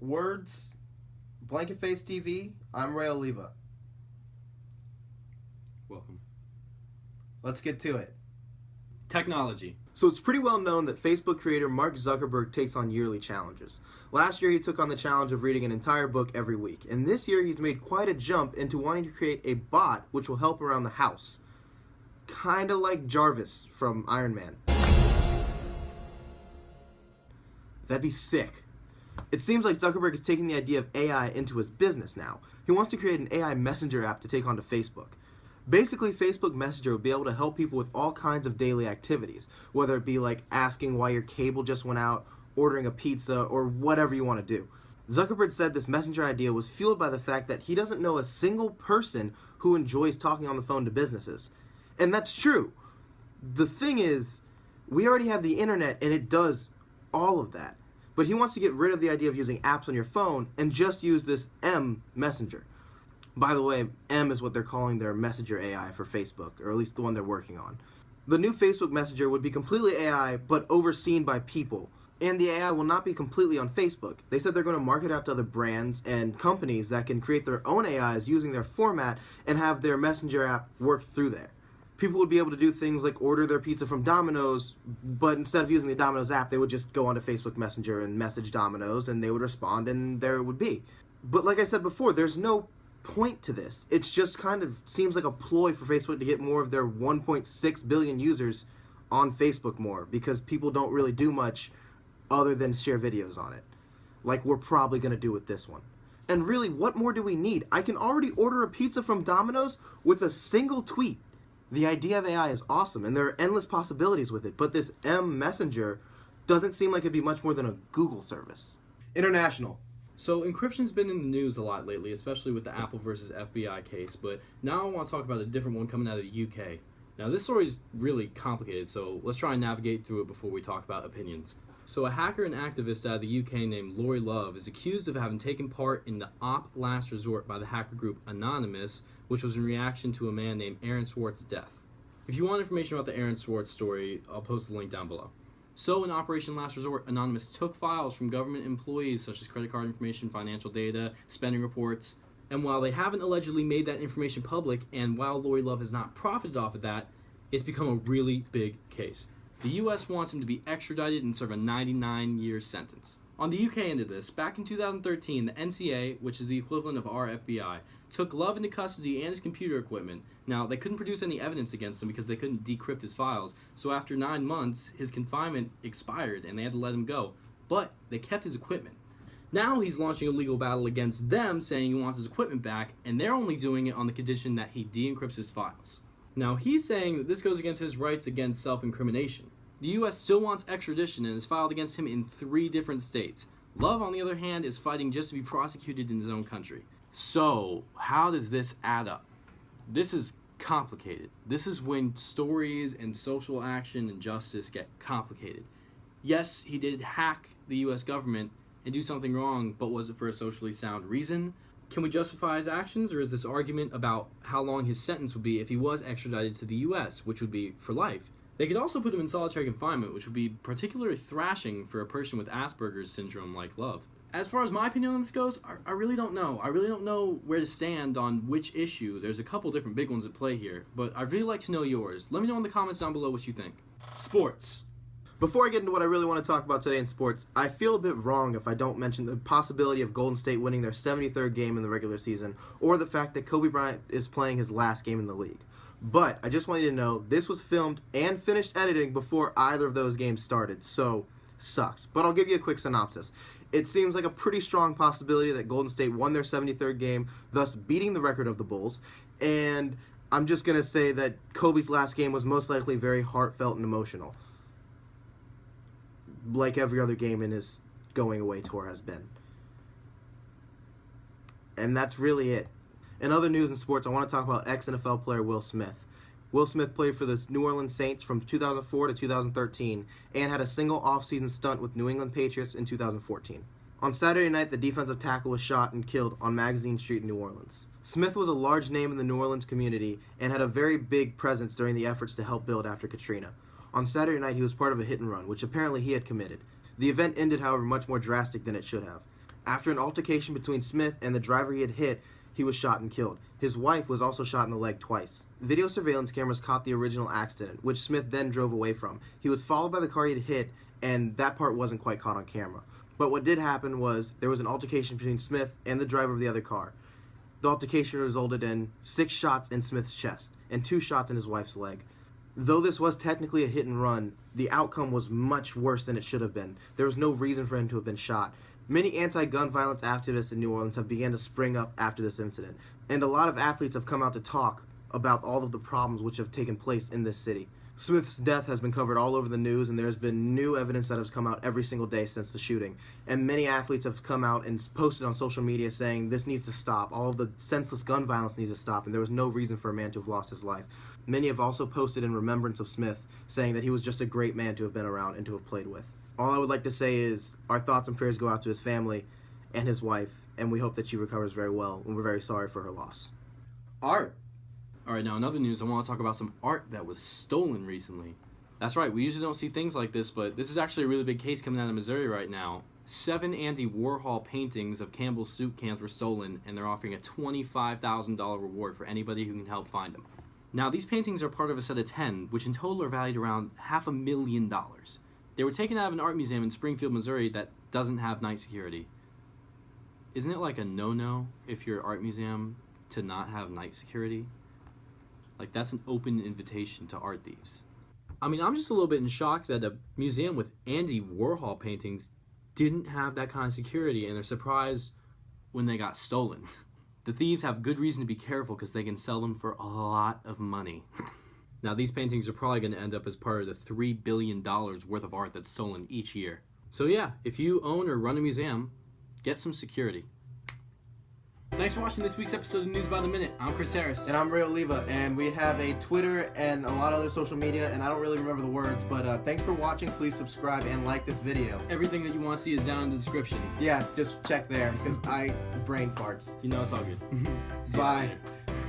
Words, BlanketFaced TV, I'm Ray Oliva. Welcome. Let's get to it. Technology. So it's pretty well known that Facebook creator Mark Zuckerberg takes on yearly challenges. Last year he took on the challenge of reading an entire book every week, and this year he's made quite a jump into wanting to create a bot which will help around the house. Kinda like J.A.R.V.I.S from Iron Man. That'd be sick. It seems like Zuckerberg is taking the idea of AI into his business now. He wants to create an AI messenger app to take on to Facebook. Basically, Facebook Messenger would be able to help people with all kinds of daily activities, whether it be like asking why your cable just went out, ordering a pizza, or whatever you want to do. Zuckerberg said this messenger idea was fueled by the fact that he doesn't know a single person who enjoys talking on the phone to businesses. And that's true. The thing is, we already have the internet and it does all of that. But he wants to get rid of the idea of using apps on your phone and just use this M messenger. By the way, M is what they're calling their messenger AI for Facebook, or at least the one they're working on. The new Facebook Messenger would be completely AI, but overseen by people. And the AI will not be completely on Facebook. They said they're going to market out to other brands and companies that can create their own AIs using their format and have their messenger app work through there. People would be able to do things like order their pizza from Domino's, but instead of using the Domino's app, they would just go onto Facebook Messenger and message Domino's, and they would respond, and there it would be. But like I said before, there's no point to this. It's just kind of seems like a ploy for Facebook to get more of their 1.6 billion users on Facebook more, because people don't really do much other than share videos on it. Like we're probably going to do with this one. And really, what more do we need? I can already order a pizza from Domino's with a single tweet. The idea of AI is awesome, and there are endless possibilities with it, but this M Messenger doesn't seem like it'd be much more than a Google service. International. So encryption's been in the news a lot lately, especially with the Apple versus FBI case, but now I want to talk about a different one coming out of the UK. Now this story is really complicated, so let's try and navigate through it before we talk about opinions. So a hacker and activist out of the UK named J.A.R.V.I.S is accused of having taken part in the Op Last Resort by the hacker group Anonymous, which was in reaction to a man named Aaron Swartz's death. If you want information about the Aaron Swartz story, I'll post the link down below. So in Operation Last Resort, Anonymous took files from government employees such as credit card information, financial data, spending reports, and while they haven't allegedly made that information public, and while J.A.R.V.I.S has not profited off of that, it's become a really big case. The US wants him to be extradited and serve a 99-year sentence. On the UK end of this, back in 2013, the NCA, which is the equivalent of our FBI, took Love into custody and his computer equipment. Now, they couldn't produce any evidence against him because they couldn't decrypt his files, so after 9 months, his confinement expired and they had to let him go. But they kept his equipment. Now he's launching a legal battle against them, saying he wants his equipment back, and they're only doing it on the condition that he de-encrypts his files. Now, he's saying that this goes against his rights against self-incrimination. The US still wants extradition and has filed against him in 3 different states. Love, on the other hand, is fighting just to be prosecuted in his own country. So, how does this add up? This is complicated. This is when stories and social action and justice get complicated. Yes, he did hack the US government and do something wrong, but was it for a socially sound reason? Can we justify his actions, or is this argument about how long his sentence would be if he was extradited to the US, which would be for life? They could also put him in solitary confinement, which would be particularly thrashing for a person with Asperger's syndrome like Love. As far as my opinion on this goes, I really don't know. I really don't know where to stand on which issue. There's a couple different big ones at play here, but I'd really like to know yours. Let me know in the comments down below what you think. Sports. Before I get into what I really want to talk about today in sports, I feel a bit wrong if I don't mention the possibility of Golden State winning their 73rd game in the regular season, or the fact that Kobe Bryant is playing his last game in the league. But I just want you to know, this was filmed and finished editing before either of those games started, so sucks. But I'll give you a quick synopsis. It seems like a pretty strong possibility that Golden State won their 73rd game, thus beating the record of the Bulls, and I'm just going to say that Kobe's last game was most likely very heartfelt and emotional, like every other game in his going away tour has been. And that's really it. In other news and sports, I want to talk about ex-NFL player Will Smith. Will Smith played for the New Orleans Saints from 2004 to 2013 and had a single off-season stunt with New England Patriots in 2014. On Saturday night, the defensive tackle was shot and killed on Magazine Street in New Orleans. Smith was a large name in the New Orleans community and had a very big presence during the efforts to help build after Katrina. On Saturday night, he was part of a hit and run, which apparently he had committed. The event ended, however, much more drastic than it should have. After an altercation between Smith and the driver he had hit, he was shot and killed. His wife was also shot in the leg twice. Video surveillance cameras caught the original accident, which Smith then drove away from. He was followed by the car he had hit, and that part wasn't quite caught on camera. But what did happen was there was an altercation between Smith and the driver of the other car. The altercation resulted in 6 shots in Smith's chest and 2 shots in his wife's leg. Though this was technically a hit and run, the outcome was much worse than it should have been. There was no reason for him to have been shot. Many anti-gun violence activists in New Orleans have begun to spring up after this incident, and a lot of athletes have come out to talk about all of the problems which have taken place in this city. Smith's death has been covered all over the news, and there's been new evidence that has come out every single day since the shooting. And many athletes have come out and posted on social media saying this needs to stop. All of the senseless gun violence needs to stop, and there was no reason for a man to have lost his life. Many have also posted in remembrance of Smith, saying that he was just a great man to have been around and to have played with. All I would like to say is our thoughts and prayers go out to his family and his wife, and we hope that she recovers very well, and we're very sorry for her loss. Art. All right, now in other news, I want to talk about some art that was stolen recently. That's right, we usually don't see things like this, but this is actually a really big case coming out of Missouri right now. 7 Andy Warhol paintings of Campbell's soup cans were stolen, and they're offering a $25,000 reward for anybody who can help find them. Now, these paintings are part of a set of 10, which in total are valued around $500,000. They were taken out of an art museum in Springfield, Missouri that doesn't have night security. Isn't it like a no-no if you're an art museum to not have night security? Like, that's an open invitation to art thieves. I mean, I'm just a little bit in shock that a museum with Andy Warhol paintings didn't have that kind of security, and they're surprised when they got stolen. The thieves have good reason to be careful because they can sell them for a lot of money. Now, these paintings are probably going to end up as part of the $3 billion worth of art that's stolen each year. So yeah, if you own or run a museum, get some security. Thanks for watching this week's episode of News by the Minute. I'm Chris Harris. And I'm Ray Oliva, and we have a Twitter and a lot of other social media, and I don't really remember the words, but thanks for watching. Please subscribe and like this video. Everything that you want to see is down in the description. Yeah, just check there, because brain farts. You know it's all good. Bye.